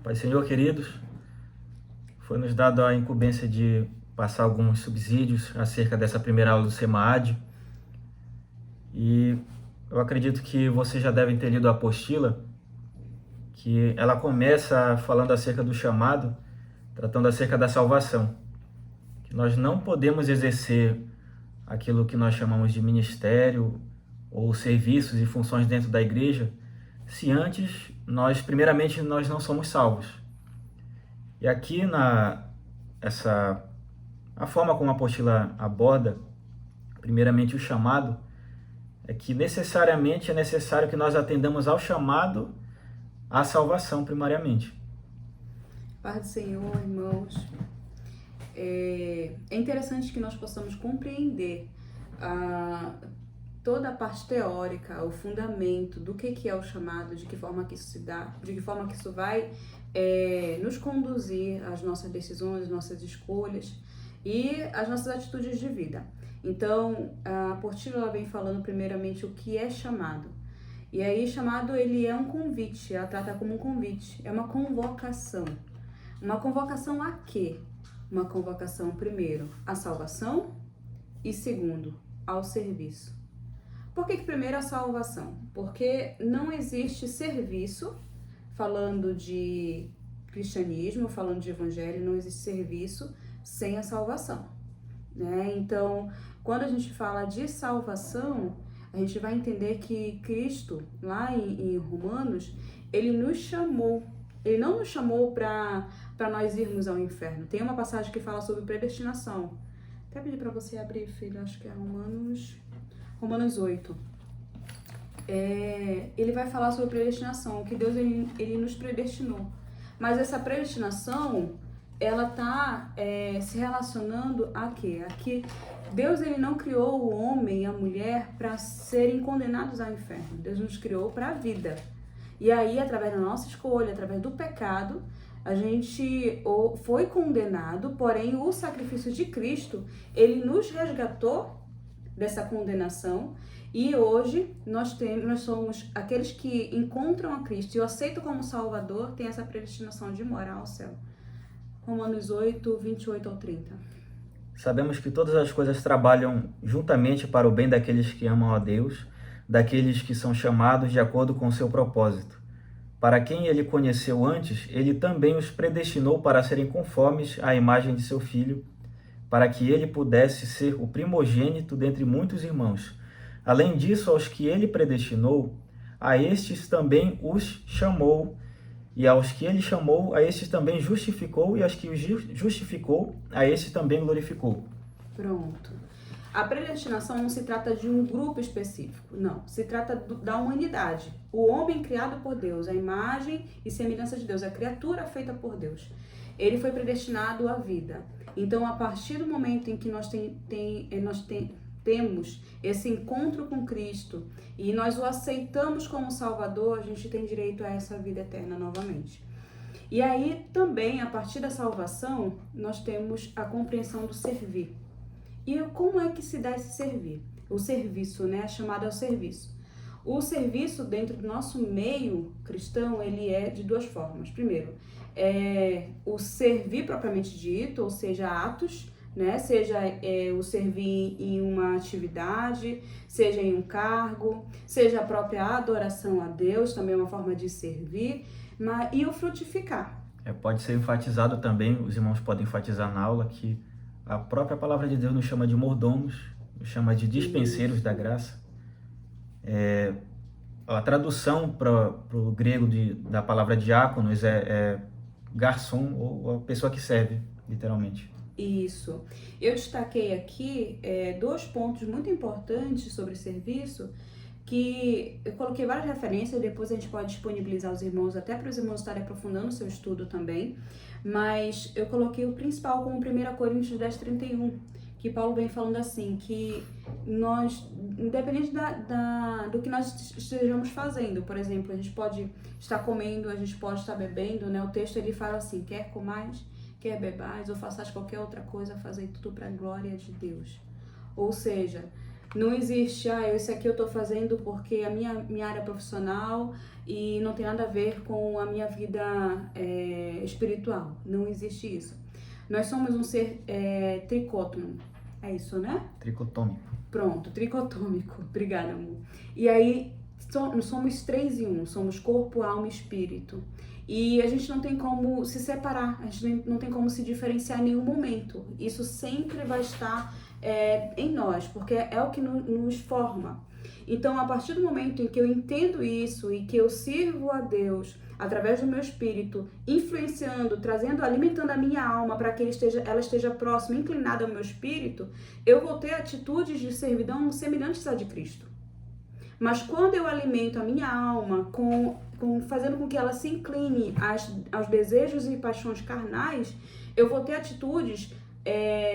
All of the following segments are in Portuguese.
Pai Senhor, queridos, foi nos dado a incumbência de passar alguns subsídios acerca dessa primeira aula do SEMAD. E eu acredito que vocês já devem ter lido a apostila, que ela começa falando acerca do chamado, tratando acerca da salvação. Que nós não podemos exercer aquilo que nós chamamos de ministério ou serviços e funções dentro da igreja, se antes primeiramente, nós não somos salvos. E aqui a forma como a apostila aborda, primeiramente o chamado, é que necessariamente é necessário que nós atendamos ao chamado à salvação primariamente. Paz do Senhor, irmãos. É interessante que nós possamos compreender toda a parte teórica, o fundamento do que é o chamado, de que forma que isso se dá, de que forma que isso vai nos conduzir às nossas decisões, às nossas escolhas e às nossas atitudes de vida. Então, a apostila vem falando primeiramente o que é chamado. E aí, chamado, ele é um convite, ela trata como um convite, é uma convocação. Uma convocação a quê? Uma convocação, primeiro, à salvação e, segundo, ao serviço. Por que primeiro a salvação? Porque não existe serviço, falando de cristianismo, falando de evangelho, não existe serviço sem a salvação, né? Então, quando a gente fala de salvação, a gente vai entender que Cristo, lá em Romanos, ele nos chamou. Ele não nos chamou para nós irmos ao inferno. Tem uma passagem que fala sobre predestinação. Até pedir para você abrir, filho, acho que é Romanos 8. Ele vai falar sobre predestinação, que Deus ele nos predestinou. Mas essa predestinação, ela está se relacionando a quê? A que Deus ele não criou o homem e a mulher para serem condenados ao inferno. Deus nos criou para a vida. E aí, através da nossa escolha, através do pecado, a gente foi condenado, porém o sacrifício de Cristo, ele nos resgatou dessa condenação. E hoje nós somos aqueles que encontram a Cristo e o aceitam como Salvador, tem essa predestinação de morar ao céu. Romanos 8, 28 ao 30. Sabemos que todas as coisas trabalham juntamente para o bem daqueles que amam a Deus, daqueles que são chamados de acordo com o seu propósito. Para quem ele conheceu antes, ele também os predestinou para serem conformes à imagem de seu Filho, para que ele pudesse ser o primogênito dentre muitos irmãos. Além disso, aos que ele predestinou, a estes também os chamou, e aos que ele chamou, a estes também justificou, e aos que os justificou, a estes também glorificou. Pronto. A predestinação não se trata de um grupo específico, não. Se trata da humanidade. O homem criado por Deus, a imagem e semelhança de Deus, a criatura feita por Deus. Ele foi predestinado à vida. Então, a partir do momento em que nós temos esse encontro com Cristo e nós o aceitamos como Salvador, a gente tem direito a essa vida eterna novamente. E aí, também, a partir da salvação, nós temos a compreensão do servir. E como é que se dá esse servir? O serviço, né? Chamado ao serviço. O serviço dentro do nosso meio cristão, ele é de duas formas. Primeiro, o servir propriamente dito, ou seja, atos, né? Seja o servir em uma atividade, seja em um cargo, seja a própria adoração a Deus, também é uma forma de servir, e o frutificar. Pode ser enfatizado também, os irmãos podem enfatizar na aula que a própria palavra de Deus nos chama de mordomos, nos chama de dispenseiros da graça. A tradução para o grego da palavra diáconos é garçom, ou a pessoa que serve, literalmente. Isso. Eu destaquei aqui 2 pontos muito importantes sobre serviço, que eu coloquei várias referências, depois a gente pode disponibilizar os irmãos, até para os irmãos estarem aprofundando o seu estudo também, mas eu coloquei o principal como 1 Coríntios 10, 31, que Paulo vem falando assim, que nós, independente do que nós estejamos fazendo, por exemplo, a gente pode estar comendo, a gente pode estar bebendo, né? O texto ele fala assim, quer comais, quer bebais, ou façais qualquer outra coisa, fazei tudo para a glória de Deus. Ou seja, Não existe, esse aqui eu estou fazendo porque é a minha área profissional e não tem nada a ver com a minha vida espiritual. Não existe isso. Nós somos um ser tricótono. É isso, né? Tricotômico. Pronto, tricotômico. Obrigada, amor. E aí, somos 3 em 1. Somos corpo, alma e espírito. E a gente não tem como se separar. A gente não tem como se diferenciar em nenhum momento. Isso sempre vai estar em nós, porque é o que nos forma. Então, a partir do momento em que eu entendo isso e que eu sirvo a Deus através do meu espírito, influenciando, trazendo, alimentando a minha alma para que ela esteja próxima, inclinada ao meu espírito, eu vou ter atitudes de servidão semelhantes à de Cristo. Mas quando eu alimento a minha alma fazendo com que ela se incline aos desejos e paixões carnais, eu vou ter atitudes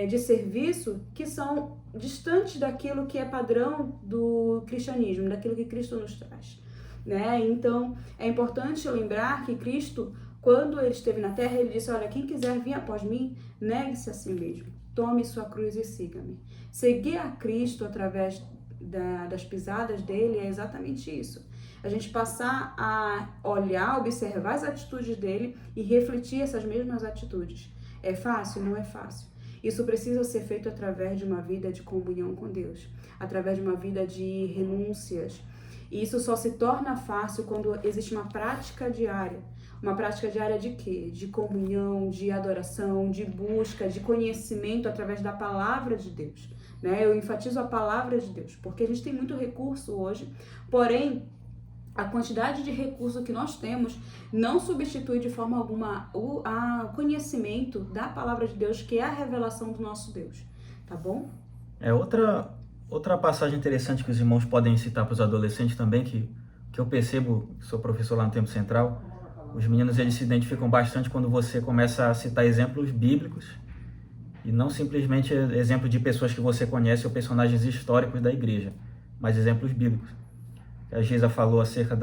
de serviço que são distantes daquilo que é padrão do cristianismo, daquilo que Cristo nos traz, né? Então, é importante lembrar que Cristo, quando ele esteve na terra, ele disse, olha, quem quiser vir após mim, negue-se a si mesmo, tome sua cruz e siga-me. Seguir a Cristo através das pisadas dele é exatamente isso. A gente passar a olhar, observar as atitudes dele e refletir essas mesmas atitudes. É fácil? Não é fácil. Isso precisa ser feito através de uma vida de comunhão com Deus, através de uma vida de renúncias. E isso só se torna fácil quando existe uma prática diária. Uma prática diária de quê? De comunhão, de adoração, de busca, de conhecimento através da palavra de Deus. Né? Eu enfatizo a palavra de Deus, porque a gente tem muito recurso hoje, porém, a quantidade de recurso que nós temos não substitui de forma alguma o conhecimento da palavra de Deus, que é a revelação do nosso Deus, tá bom? Outra passagem interessante que os irmãos podem citar para os adolescentes também, que eu percebo, sou professor lá no Tempo Central, os meninos eles se identificam bastante quando você começa a citar exemplos bíblicos e não simplesmente exemplos de pessoas que você conhece ou personagens históricos da igreja, mas exemplos bíblicos. A Geisa falou acerca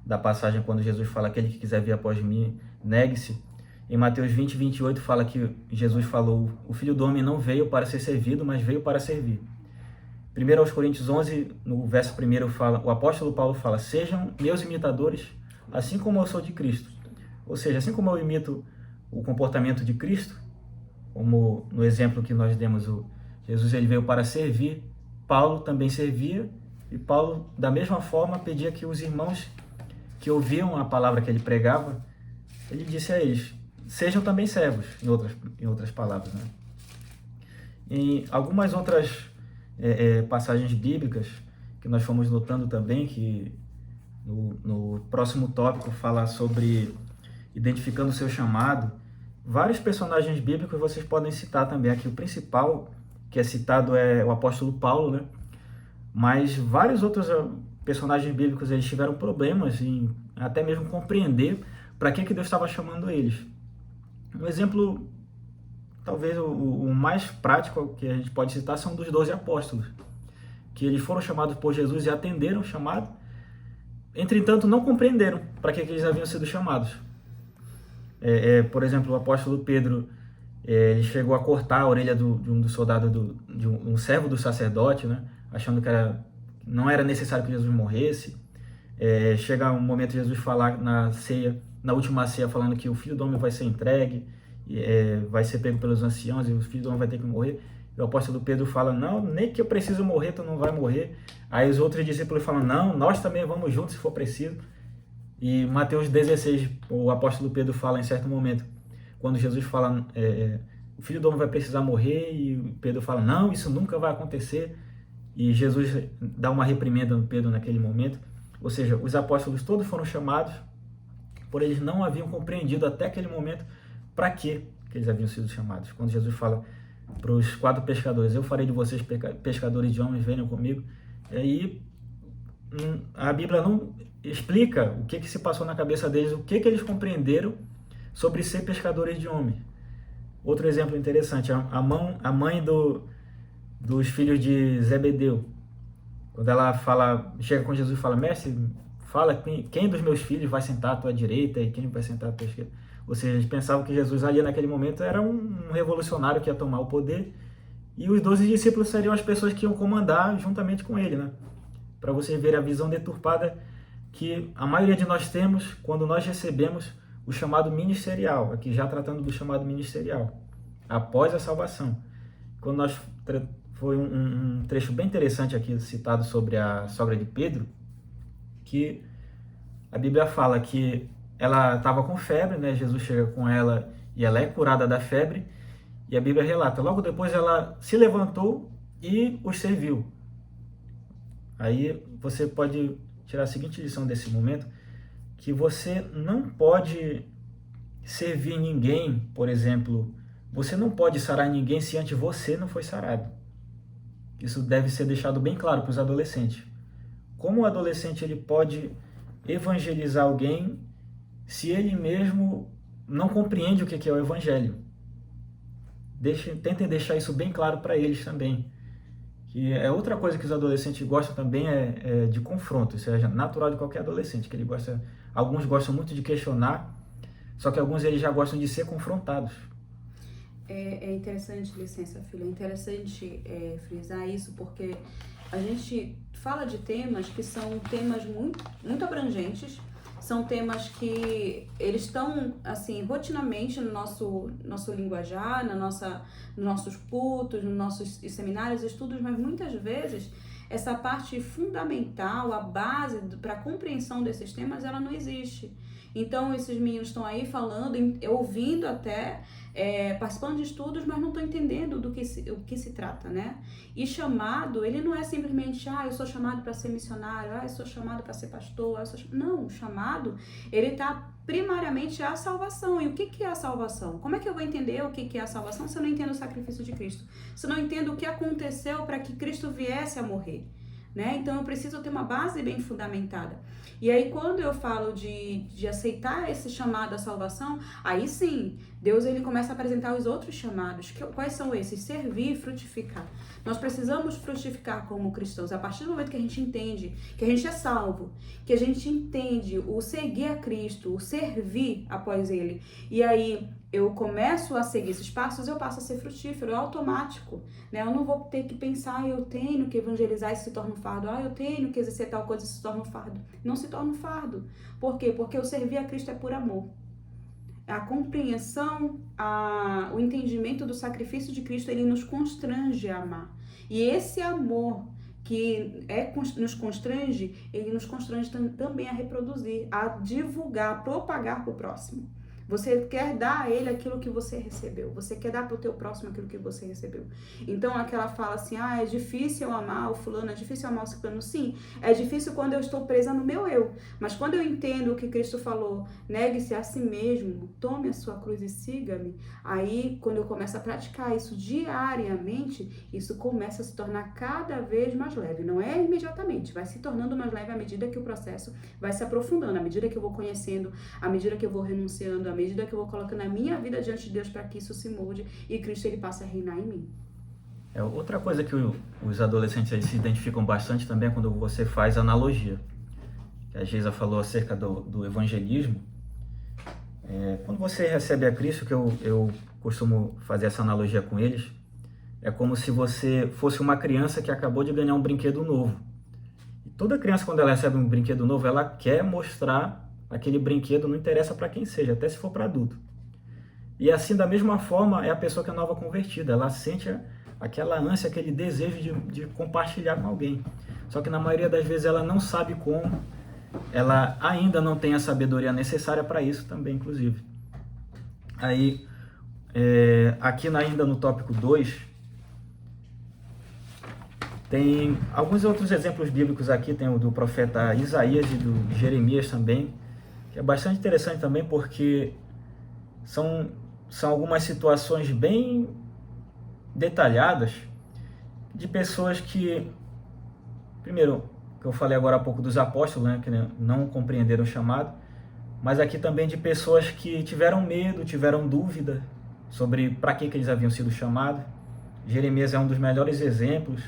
da passagem quando Jesus fala, aquele que quiser vir após mim, negue-se. Em Mateus 20, 28 fala que Jesus falou, o Filho do Homem não veio para ser servido, mas veio para servir. 1 Coríntios 11, no verso 1 fala, o apóstolo Paulo fala, sejam meus imitadores, assim como eu sou de Cristo. Ou seja, assim como eu imito o comportamento de Cristo, como no exemplo que nós demos, Jesus ele veio para servir, Paulo também servia, e Paulo, da mesma forma, pedia que os irmãos que ouviam a palavra que ele pregava, ele disse a eles, sejam também servos, em outras palavras. Né? Em algumas outras passagens bíblicas que nós fomos notando também, que no próximo tópico fala sobre identificando o seu chamado, vários personagens bíblicos vocês podem citar também. Aqui o principal que é citado é o apóstolo Paulo, né? Mas vários outros personagens bíblicos eles tiveram problemas em até mesmo compreender para que Deus estava chamando eles. Um exemplo, talvez o mais prático que a gente pode citar são dos 12 apóstolos, que eles foram chamados por Jesus e atenderam o chamado, entretanto não compreenderam para que eles haviam sido chamados. Por exemplo, o apóstolo Pedro, ele chegou a cortar a orelha de um soldado, de um servo do sacerdote, né? Achando que não era necessário que Jesus morresse. Chega um momento de Jesus falar na última ceia, falando que o Filho do Homem vai ser entregue, vai ser pego pelos anciãos e o Filho do Homem vai ter que morrer. E o apóstolo Pedro fala, não, nem que eu preciso morrer, tu não vai morrer. Aí os outros discípulos falam, não, nós também vamos juntos se for preciso. E Mateus 16, o apóstolo Pedro fala em certo momento, quando Jesus fala, o Filho do Homem vai precisar morrer, e Pedro fala, não, isso nunca vai acontecer. E Jesus dá uma reprimenda no Pedro naquele momento. Ou seja, os apóstolos todos foram chamados, porém eles não haviam compreendido até aquele momento para que eles haviam sido chamados. Quando Jesus fala para os 4 pescadores, eu farei de vocês pescadores de homens, venham comigo. E aí a Bíblia não explica o que se passou na cabeça deles, o que eles compreenderam sobre ser pescadores de homens. Outro exemplo interessante, a mãe dos filhos de Zebedeu, quando ela chega com Jesus e fala, mestre, fala quem dos meus filhos vai sentar à tua direita e quem vai sentar à tua esquerda. Ou seja, eles pensavam que Jesus ali naquele momento era um revolucionário que ia tomar o poder, E os 12 discípulos seriam as pessoas que iam comandar juntamente com ele, né? Para vocês verem a visão deturpada que a maioria de nós temos quando nós recebemos o chamado ministerial, aqui já tratando do chamado ministerial, após a salvação. Quando nós foi um trecho bem interessante aqui citado sobre a sogra de Pedro, que a Bíblia fala que ela estava com febre, né? Jesus chega com ela e ela é curada da febre, e a Bíblia relata, logo depois ela se levantou e os serviu. Aí você pode tirar a seguinte lição desse momento, que você não pode servir ninguém, por exemplo, você não pode sarar ninguém se antes você não foi sarado. Isso deve ser deixado bem claro para os adolescentes. Como o adolescente ele pode evangelizar alguém se ele mesmo não compreende o que é o evangelho? Tentem deixar isso bem claro para eles também. Que é outra coisa que os adolescentes gostam também é de confronto. Isso é natural de qualquer adolescente, que ele gosta. Alguns gostam muito de questionar, só que alguns eles já gostam de ser confrontados. É interessante, licença, filho, é interessante frisar isso, porque a gente fala de temas que são temas muito, muito abrangentes, são temas que eles estão, assim, rotineiramente no nosso linguajar, nos nossos cultos, nos nossos seminários, estudos, mas muitas vezes essa parte fundamental, a base para a compreensão desses temas, ela não existe. Então, esses meninos estão aí falando, ouvindo até, participando de estudos, mas não estão entendendo o que se trata, né? E chamado, ele não é simplesmente, eu sou chamado para ser missionário, eu sou chamado para ser pastor, não, o chamado, ele está primariamente a salvação. E o que é a salvação? Como é que eu vou entender o que é a salvação se eu não entendo o sacrifício de Cristo? Se eu não entendo o que aconteceu para que Cristo viesse a morrer? Né? Então eu preciso ter uma base bem fundamentada. E aí quando eu falo de aceitar esse chamado à salvação, aí sim, Deus ele começa a apresentar os outros chamados. Quais são esses? Servir e frutificar. Nós precisamos frutificar como cristãos. A partir do momento que a gente entende que a gente é salvo, que a gente entende o seguir a Cristo, o servir após Ele, e aí eu começo a seguir esses passos, eu passo a ser frutífero, é automático, né? Eu não vou ter que pensar, eu tenho que evangelizar, isso se torna um fardo, eu tenho que exercer tal coisa, isso se torna um fardo. Não se torna um fardo. Por quê? Porque o servir a Cristo é por amor. A compreensão, o entendimento do sacrifício de Cristo, ele nos constrange a amar. E esse amor que nos constrange, ele nos constrange também a reproduzir, a divulgar, a propagar para o próximo. Você quer dar a ele aquilo que você recebeu. Você quer dar para o teu próximo aquilo que você recebeu. Então, aquela fala assim, é difícil eu amar o fulano, é difícil amar o ciclano. Sim, é difícil quando eu estou presa no meu eu. Mas quando eu entendo o que Cristo falou, negue-se a si mesmo, tome a sua cruz e siga-me. Aí, quando eu começo a praticar isso diariamente, isso começa a se tornar cada vez mais leve. Não é imediatamente, vai se tornando mais leve à medida que o processo vai se aprofundando, à medida que eu vou conhecendo, à medida que eu vou renunciando, à medida que eu vou colocando a minha vida diante de Deus para que isso se molde e Cristo ele passe a reinar em mim. Outra coisa que os adolescentes eles se identificam bastante também é quando você faz analogia. A Geisa falou acerca do evangelismo. Quando você recebe a Cristo, que eu costumo fazer essa analogia com eles, é como se você fosse uma criança que acabou de ganhar um brinquedo novo. E toda criança, quando ela recebe um brinquedo novo, ela quer mostrar aquele brinquedo, não interessa para quem seja, até se for para adulto. E assim, da mesma forma, é a pessoa que é nova convertida. Ela sente aquela ânsia, aquele desejo de compartilhar com alguém. Só que na maioria das vezes ela não sabe como, ela ainda não tem a sabedoria necessária para isso também, inclusive. Aí, aqui ainda no tópico 2, tem alguns outros exemplos bíblicos aqui, tem o do profeta Isaías e do Jeremias também, que é bastante interessante também porque são algumas situações bem detalhadas de pessoas que, primeiro, que eu falei agora há pouco dos apóstolos, né, que não compreenderam o chamado, mas aqui também de pessoas que tiveram medo, tiveram dúvida sobre para que eles haviam sido chamados. Jeremias é um dos melhores exemplos,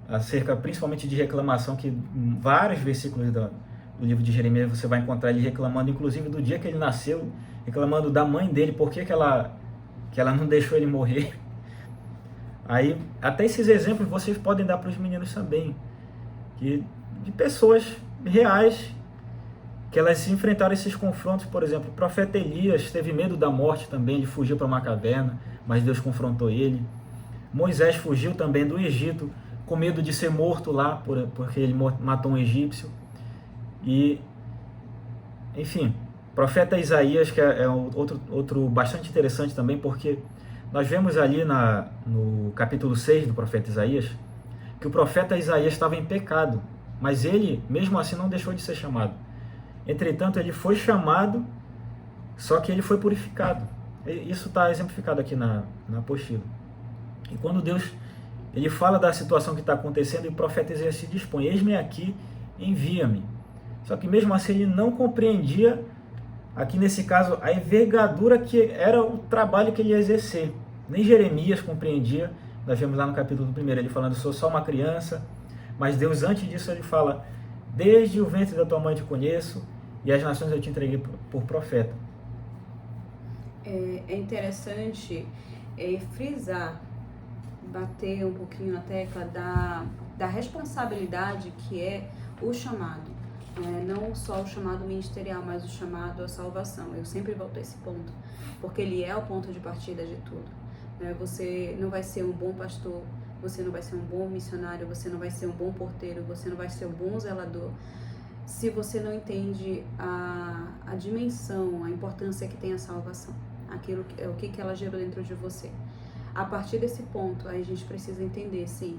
acerca principalmente de reclamação, que em vários versículos do livro de Jeremias você vai encontrar ele reclamando, inclusive do dia que ele nasceu, reclamando da mãe dele, por que ela não deixou ele morrer. Aí, até esses exemplos vocês podem dar para os meninos também, de pessoas reais, que elas enfrentaram esses confrontos. Por exemplo, o profeta Elias teve medo da morte também, ele fugiu para uma caverna, mas Deus confrontou ele. Moisés fugiu também do Egito, com medo de ser morto lá, porque ele matou um egípcio. E, enfim, profeta Isaías, que é outro bastante interessante também, porque nós vemos ali no capítulo 6 do profeta Isaías, que o profeta Isaías estava em pecado, mas ele, mesmo assim, não deixou de ser chamado. Entretanto, ele foi chamado, só que ele foi purificado. Isso está exemplificado aqui na apostila. E quando Deus ele fala da situação que está acontecendo, e o profeta Isaías se dispõe: eis-me aqui, envia-me. Só que mesmo assim ele não compreendia, aqui nesse caso, a envergadura que era o trabalho que ele ia exercer. Nem Jeremias compreendia. Nós vemos lá no capítulo 1, ele falando: sou só uma criança. Mas Deus, antes disso, ele fala: desde o ventre da tua mãe te conheço, e as nações eu te entreguei por profeta. É interessante frisar, bater um pouquinho na tecla da responsabilidade que é o chamado. Não só o chamado ministerial, mas o chamado à salvação. Eu sempre volto a esse ponto, porque ele é o ponto de partida de tudo. Você não vai ser um bom pastor, você não vai ser um bom missionário, você não vai ser um bom porteiro, você não vai ser um bom zelador, se você não entende a dimensão, a importância que tem a salvação, o que ela gerou dentro de você. A partir desse ponto, aí a gente precisa entender, sim,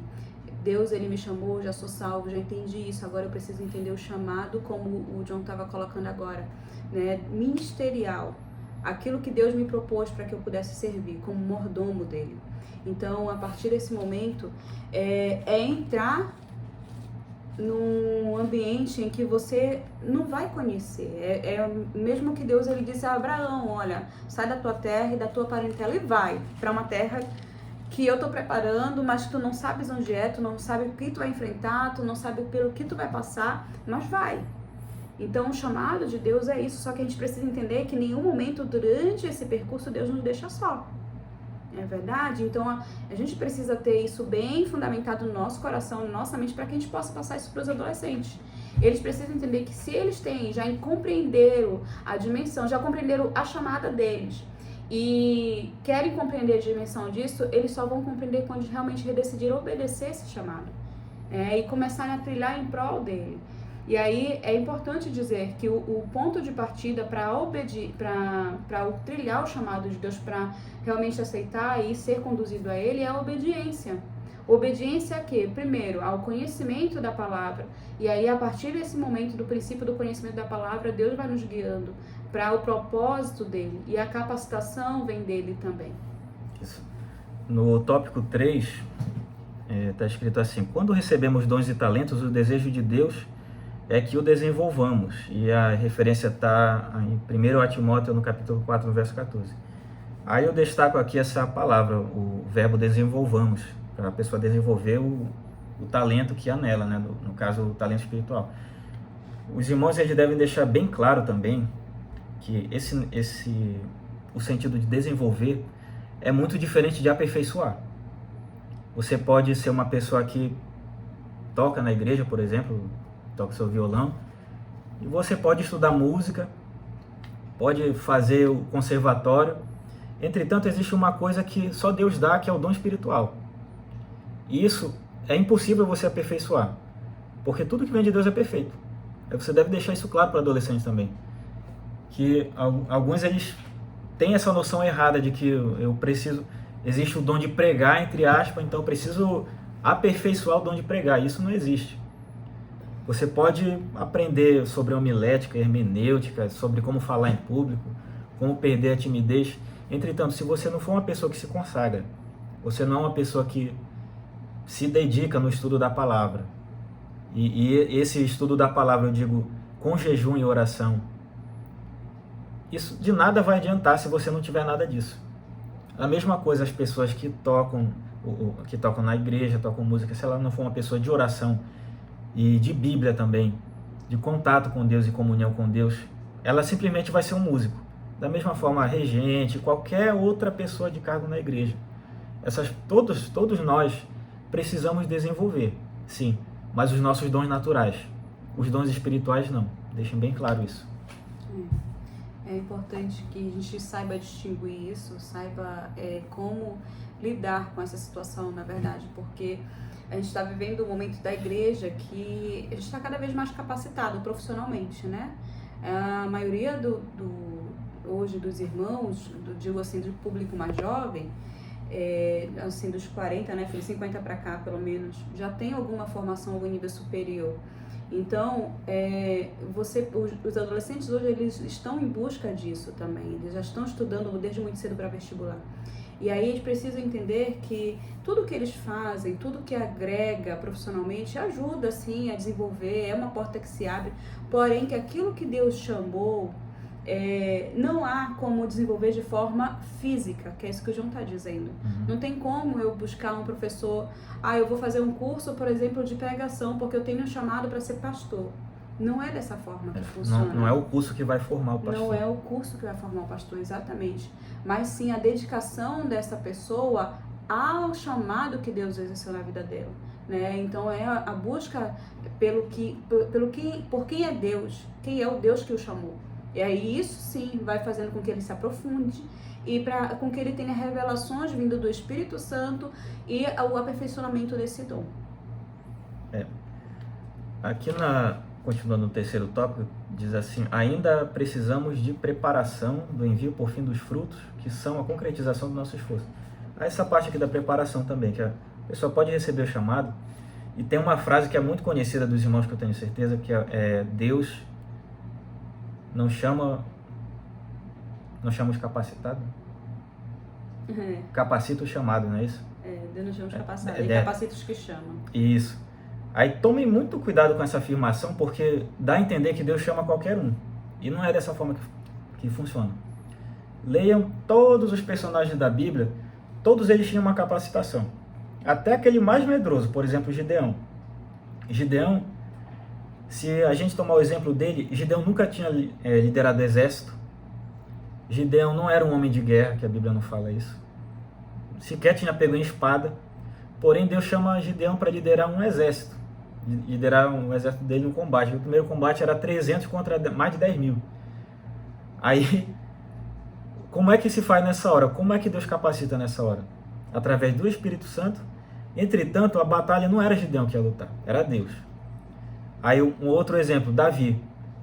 Deus, ele me chamou, já sou salvo, já entendi isso, agora eu preciso entender o chamado, como o John estava colocando agora, ministerial, aquilo que Deus me propôs para que eu pudesse servir, como mordomo dele. Então, a partir desse momento, é entrar num ambiente em que você não vai conhecer. Mesmo que Deus ele disse a Abraão: olha, sai da tua terra e da tua parentela e vai para uma terra que eu tô preparando, mas tu não sabes onde é, tu não sabe o que tu vai enfrentar, tu não sabe pelo que tu vai passar, mas vai. Então, o chamado de Deus é isso, só que a gente precisa entender que em nenhum momento durante esse percurso Deus nos deixa só. É verdade? Então, a gente precisa ter isso bem fundamentado no nosso coração, na nossa mente, para que a gente possa passar isso para os adolescentes. Eles precisam entender que se eles já compreenderam a dimensão, já compreenderam a chamada deles e querem compreender a dimensão disso, eles só vão compreender quando realmente decidirem obedecer esse chamado e começarem a trilhar em prol dele. E aí é importante dizer que o ponto de partida para trilhar o chamado de Deus, para realmente aceitar e ser conduzido a ele, é a obediência. Obediência a quê? Primeiro, ao conhecimento da palavra. E aí, a partir desse momento, do princípio do conhecimento da palavra, Deus vai nos guiando para o propósito dele. E a capacitação vem dele também. Isso. No tópico 3, está escrito assim: quando recebemos dons e talentos, o desejo de Deus é que o desenvolvamos. E a referência está em 1 Timóteo, no capítulo 4, no verso 14. Aí eu destaco aqui essa palavra, o verbo desenvolvamos, para a pessoa desenvolver o talento que há nela, né? No caso, o talento espiritual. Os irmãos, eles devem deixar bem claro também que o sentido de desenvolver é muito diferente de aperfeiçoar. Você pode ser uma pessoa que toca na igreja, por exemplo, toca seu violão, e você pode estudar música, pode fazer o conservatório. Entretanto, existe uma coisa que só Deus dá, que é o dom espiritual. E isso é impossível você aperfeiçoar, porque tudo que vem de Deus é perfeito. Você deve deixar isso claro para adolescentes também, que alguns eles têm essa noção errada de que existe o dom de pregar, entre aspas, então eu preciso aperfeiçoar o dom de pregar. Isso não existe. Você pode aprender sobre homilética, hermenêutica, sobre como falar em público, como perder a timidez. Entretanto, se você não for uma pessoa que se consagra, você não é uma pessoa que se dedica no estudo da palavra, e esse estudo da palavra, eu digo, com jejum e oração, isso de nada vai adiantar se você não tiver nada disso. A mesma coisa as pessoas que tocam na igreja, tocam música, se ela não for uma pessoa de oração e de Bíblia também, de contato com Deus e comunhão com Deus, ela simplesmente vai ser um músico. Da mesma forma, a regente, qualquer outra pessoa de cargo na igreja. Todos nós precisamos desenvolver, sim, mas os nossos dons naturais, os dons espirituais não. Deixem bem claro isso. É importante que a gente saiba distinguir isso, saiba como lidar com essa situação, na verdade, porque a gente está vivendo um momento da igreja que a gente está cada vez mais capacitado profissionalmente, né? A maioria hoje dos irmãos, digo assim, do público mais jovem, assim, dos 40, né, dos 50 para cá, pelo menos, já tem alguma formação, algum nível superior. Então, os adolescentes hoje, eles estão em busca disso também, eles já estão estudando desde muito cedo para vestibular. E aí eles precisam entender que tudo que eles fazem, tudo que agrega profissionalmente, ajuda sim a desenvolver, é uma porta que se abre, porém que aquilo que Deus chamou, não há como desenvolver de forma física, que é isso que o João está dizendo. Não tem como eu buscar um professor, eu vou fazer um curso, por exemplo, de pregação, porque eu tenho um chamado para ser pastor. Não é dessa forma que funciona. Não é o curso que vai formar o pastor. Não é o curso que vai formar o pastor, exatamente. Mas sim a dedicação dessa pessoa ao chamado que Deus exerceu na vida dela. Né? Então é a busca por quem é Deus, quem é o Deus que o chamou. E aí isso sim vai fazendo com que ele se aprofunde e com que ele tenha revelações vindo do Espírito Santo e o aperfeiçoamento desse dom. Aqui continuando no terceiro tópico, diz assim: ainda precisamos de preparação do envio por fim dos frutos, que são a concretização do nosso esforço. Essa parte aqui da preparação também, que a pessoa pode receber o chamado, e tem uma frase que é muito conhecida dos irmãos, que eu tenho certeza, que Deus não chama os capacitados? Capacita o chamado, não é isso? Deus não chama os capacitados, capacita os que chamam. Isso. Aí tomem muito cuidado com essa afirmação, porque dá a entender que Deus chama qualquer um. E não é dessa forma que funciona. Leiam todos os personagens da Bíblia, todos eles tinham uma capacitação. Até aquele mais medroso, por exemplo, Gideão. Gideão, se a gente tomar o exemplo dele, Gideão nunca tinha liderado exército. Gideão não era um homem de guerra, que a Bíblia não fala isso. Sequer tinha pego em espada. Porém, Deus chama Gideão para liderar um exército. Liderar um exército dele no combate. O primeiro combate era 300 contra mais de 10 mil. Aí, como é que se faz nessa hora? Como é que Deus capacita nessa hora? Através do Espírito Santo. Entretanto, a batalha não era Gideão que ia lutar, era Deus. Aí um outro exemplo, Davi.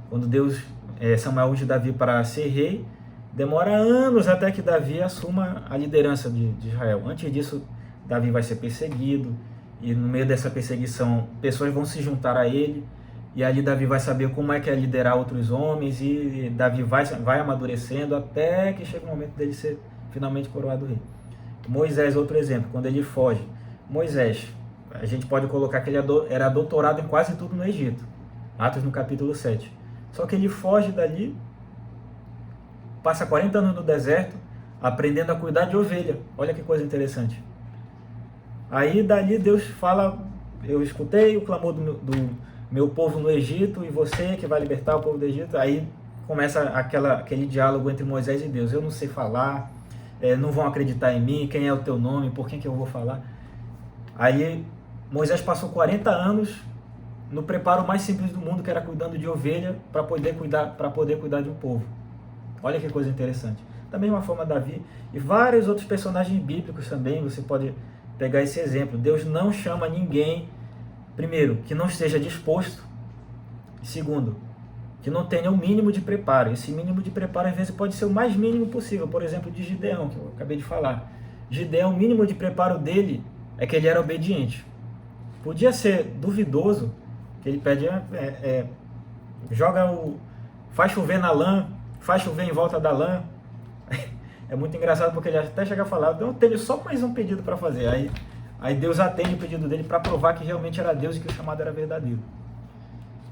Quando Samuel unge Davi para ser rei, demora anos até que Davi assuma a liderança de Israel. Antes disso, Davi vai ser perseguido, e no meio dessa perseguição, pessoas vão se juntar a ele, e ali Davi vai saber como é que é liderar outros homens, e Davi vai amadurecendo até que chega o momento dele ser finalmente coroado rei. Moisés, outro exemplo, quando ele foge. Moisés, a gente pode colocar que ele era doutorado em quase tudo no Egito, Atos no capítulo 7. Só que ele foge dali, passa 40 anos no deserto, aprendendo a cuidar de ovelha. Olha que coisa interessante. Aí dali Deus fala: eu escutei o clamor do meu povo no Egito, e você que vai libertar o povo do Egito. Aí começa aquele diálogo entre Moisés e Deus: eu não sei falar, não vão acreditar em mim, quem é o teu nome, por quem que eu vou falar? Aí Moisés passou 40 anos no preparo mais simples do mundo, que era cuidando de ovelha, para poder cuidar de um povo. Olha que coisa interessante. Da mesma forma, Davi e vários outros personagens bíblicos também, você pode pegar esse exemplo. Deus não chama ninguém, primeiro, que não esteja disposto, e segundo, que não tenha o mínimo de preparo. Esse mínimo de preparo, às vezes, pode ser o mais mínimo possível. Por exemplo, de Gideão, que eu acabei de falar. Gideão, o mínimo de preparo dele é que ele era obediente. Podia ser duvidoso, que ele pede, faz chover na lã, faz chover em volta da lã. É muito engraçado, porque ele até chega a falar: eu tenho só mais um pedido para fazer. Aí Deus atende o pedido dele para provar que realmente era Deus e que o chamado era verdadeiro.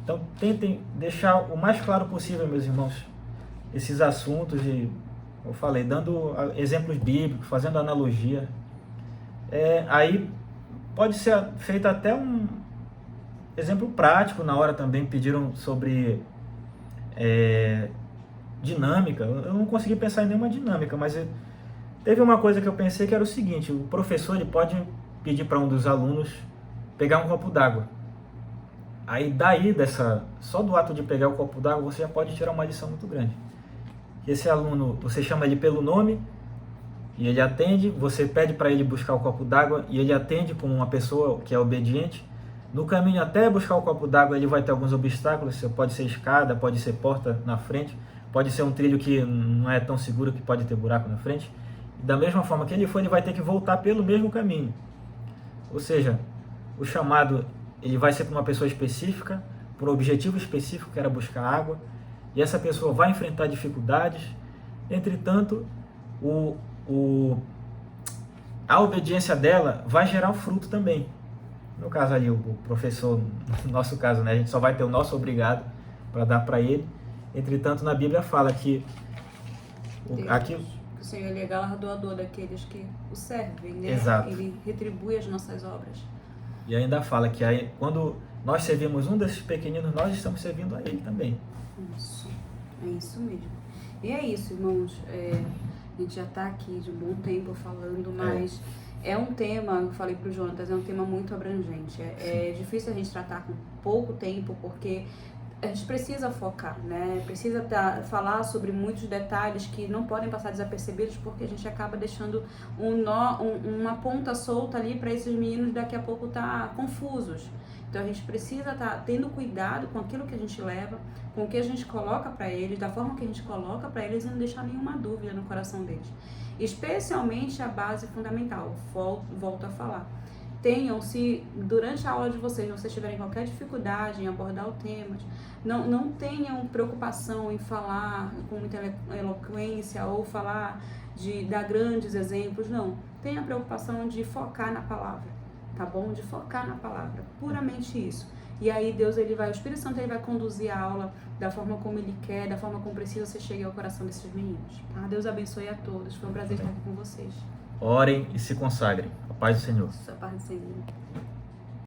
Então tentem deixar o mais claro possível, meus irmãos, esses assuntos, e eu falei, dando exemplos bíblicos, fazendo analogia. Aí pode ser feito até um exemplo prático. Na hora também pediram sobre dinâmica. Eu não consegui pensar em nenhuma dinâmica, mas Teve uma coisa que eu pensei que era o seguinte: o professor ele pode pedir para um dos alunos pegar um copo d'água. Aí só do ato de pegar o copo d'água, você já pode tirar uma lição muito grande. Esse aluno, você chama ele pelo nome e ele atende, você pede para ele buscar o copo d'água e ele atende como uma pessoa que é obediente. No caminho até buscar o copo d'água, ele vai ter alguns obstáculos, pode ser escada, pode ser porta na frente, pode ser um trilho que não é tão seguro, que pode ter buraco na frente. E da mesma forma que ele foi, ele vai ter que voltar pelo mesmo caminho. Ou seja, o chamado ele vai ser para uma pessoa específica, por um objetivo específico, que era buscar água, e essa pessoa vai enfrentar dificuldades. Entretanto, a obediência dela vai gerar um fruto também. No caso ali, o professor, no nosso caso, né, a gente só vai ter o nosso obrigado para dar para ele. Entretanto, na Bíblia fala que o Senhor ele é galardoador daqueles que o servem, né? Exato. Ele retribui as nossas obras. E ainda fala que aí, quando nós servimos um desses pequeninos, nós estamos servindo a ele também. Isso, é isso mesmo. E é isso, irmãos. A gente já está aqui de um bom tempo falando, mas é um tema, eu falei para o Jonatas, é um tema muito abrangente. É difícil a gente tratar com pouco tempo, porque a gente precisa focar, né? Precisa falar sobre muitos detalhes que não podem passar desapercebidos, porque a gente acaba deixando uma ponta solta ali para esses meninos daqui a pouco estar confusos. Então a gente precisa estar tendo cuidado com aquilo que a gente leva, com o que a gente coloca para eles, da forma que a gente coloca para eles e não deixar nenhuma dúvida no coração deles. Especialmente a base fundamental, volto a falar. Se durante a aula de vocês tiverem qualquer dificuldade em abordar o tema, não tenham preocupação em falar com muita eloquência ou dar grandes exemplos, não. Tenha a preocupação de focar na palavra, tá bom? De focar na palavra, puramente isso. E aí o Espírito Santo ele vai conduzir a aula da forma como ele quer, da forma como precisa você chegue ao coração desses meninos, tá? Deus abençoe a todos, foi um prazer estar aqui com vocês. Orem e se consagrem. A paz do Senhor. A paz do Senhor.